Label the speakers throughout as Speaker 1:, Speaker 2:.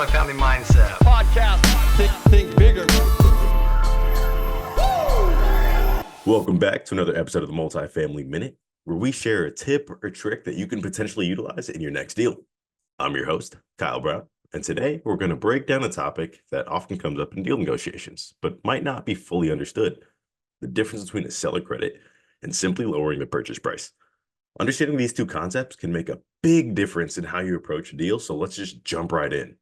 Speaker 1: Multifamily Mindset
Speaker 2: Podcast. Think bigger.
Speaker 3: Welcome back to another episode of the Multifamily Minute, where we share a tip or trick that you can potentially utilize in your next deal. I'm your host, Kyle Brown, and today we're going to break down a topic that often comes up in deal negotiations, but might not be fully understood: the difference between a seller credit and simply lowering the purchase price. Understanding these two concepts can make a big difference in how you approach a deal, so let's just jump right in.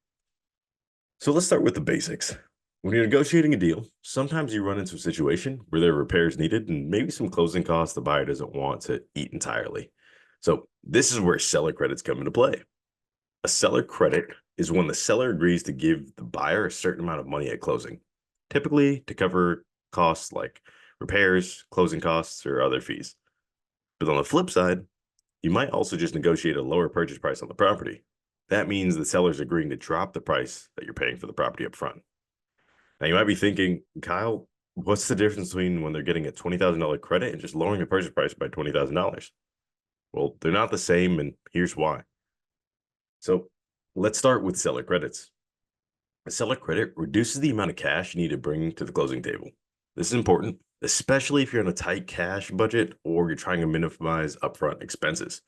Speaker 3: So let's start with the basics. When you're negotiating a deal, sometimes you run into a situation where there are repairs needed and maybe some closing costs the buyer doesn't want to eat entirely. So this is where seller credits come into play. A seller credit is when the seller agrees to give the buyer a certain amount of money at closing, typically to cover costs like repairs, closing costs, or other fees. But on the flip side, you might also just negotiate a lower purchase price on the property. That means the seller's agreeing to drop the price that you're paying for the property up front. Now, you might be thinking, Kyle, what's the difference between when they're getting a $20,000 credit and just lowering the purchase price by $20,000? Well, they're not the same, and here's why. So let's start with seller credits. A seller credit reduces the amount of cash you need to bring to the closing table. This is important, especially if you're on a tight cash budget or you're trying to minimize upfront expenses.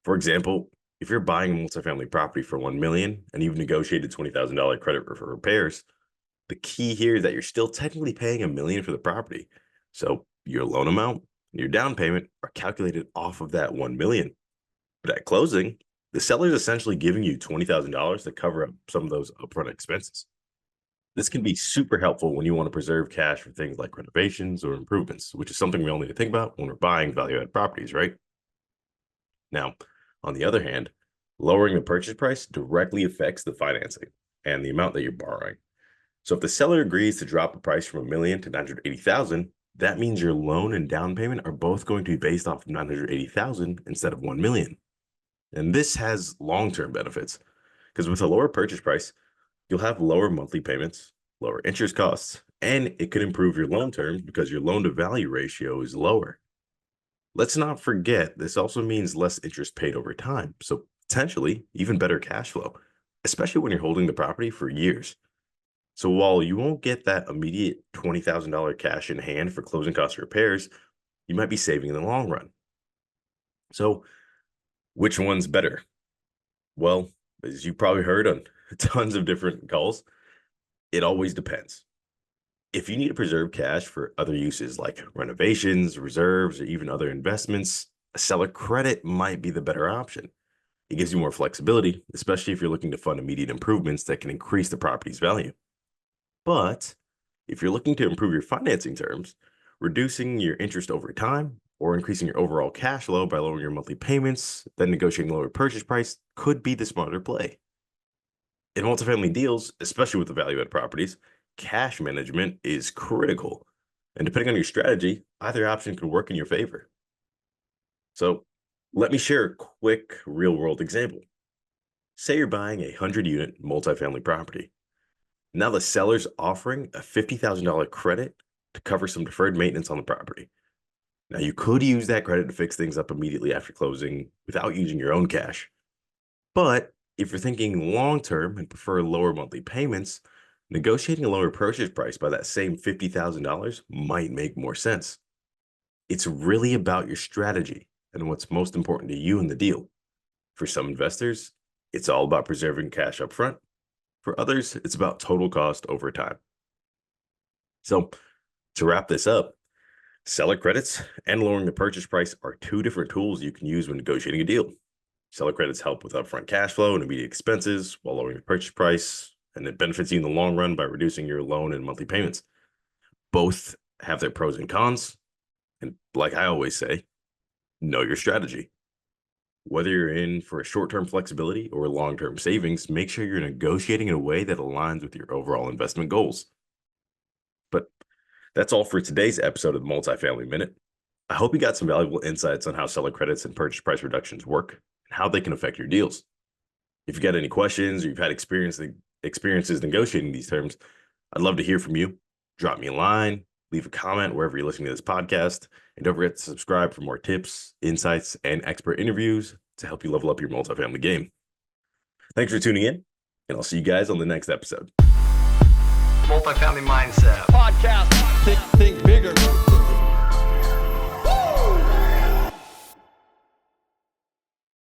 Speaker 3: For example, if you're buying a multifamily property for $1 million and you've negotiated $20,000 credit for repairs, the key here is that you're still technically paying $1 million for the property. So your loan amount and your down payment are calculated off of that $1 million. But at closing, the seller is essentially giving you $20,000 to cover up some of those upfront expenses. This can be super helpful when you want to preserve cash for things like renovations or improvements, which is something we all need to think about when we're buying value-add properties, right? Now, on the other hand, lowering the purchase price directly affects the financing and the amount that you're borrowing. So if the seller agrees to drop the price from $1 million to $980,000, that means your loan and down payment are both going to be based off of $980,000 instead of $1 million. And this has long-term benefits because with a lower purchase price, you'll have lower monthly payments, lower interest costs, and it could improve your loan terms because your loan to value ratio is lower. Let's not forget, this also means less interest paid over time, so potentially even better cash flow, especially when you're holding the property for years. So while you won't get that immediate $20,000 cash in hand for closing cost repairs, you might be saving in the long run. So which one's better? Well, as you probably heard on tons of different calls, it always depends. If you need to preserve cash for other uses like renovations, reserves, or even other investments, a seller credit might be the better option. It gives you more flexibility, especially if you're looking to fund immediate improvements that can increase the property's value. But if you're looking to improve your financing terms, reducing your interest over time or increasing your overall cash flow by lowering your monthly payments, then negotiating a lower purchase price could be the smarter play. In multifamily deals, especially with the value-add properties, cash management is critical. And depending on your strategy, either option can work in your favor. So let me share a quick real-world example. Say you're buying a 100-unit multifamily property. Now the seller's offering a $50,000 credit to cover some deferred maintenance on the property. Now you could use that credit to fix things up immediately after closing without using your own cash. But if you're thinking long-term and prefer lower monthly payments, negotiating a lower purchase price by that same $50,000 might make more sense. It's really about your strategy and what's most important to you in the deal. For some investors, it's all about preserving cash up front. For others, it's about total cost over time. So to wrap this up, seller credits and lowering the purchase price are two different tools you can use when negotiating a deal. Seller credits help with upfront cash flow and immediate expenses while lowering the purchase price, and it benefits you in the long run by reducing your loan and monthly payments. Both have their pros and cons, and like I always say, know your strategy. Whether you're in for a short-term flexibility or long-term savings, make sure you're negotiating in a way that aligns with your overall investment goals. But that's all for today's episode of the Multifamily Minute. I hope you got some valuable insights on how seller credits and purchase price reductions work and how they can affect your deals. If you got any questions or you've had experiences negotiating these terms, I'd love to hear from you. Drop me a line, leave a comment wherever you're listening to this podcast, and don't forget to subscribe for more tips, insights, and expert interviews to help you level up your multifamily game. Thanks for tuning in, And I'll see you guys on the next episode.
Speaker 1: Multifamily Mindset
Speaker 2: Podcast.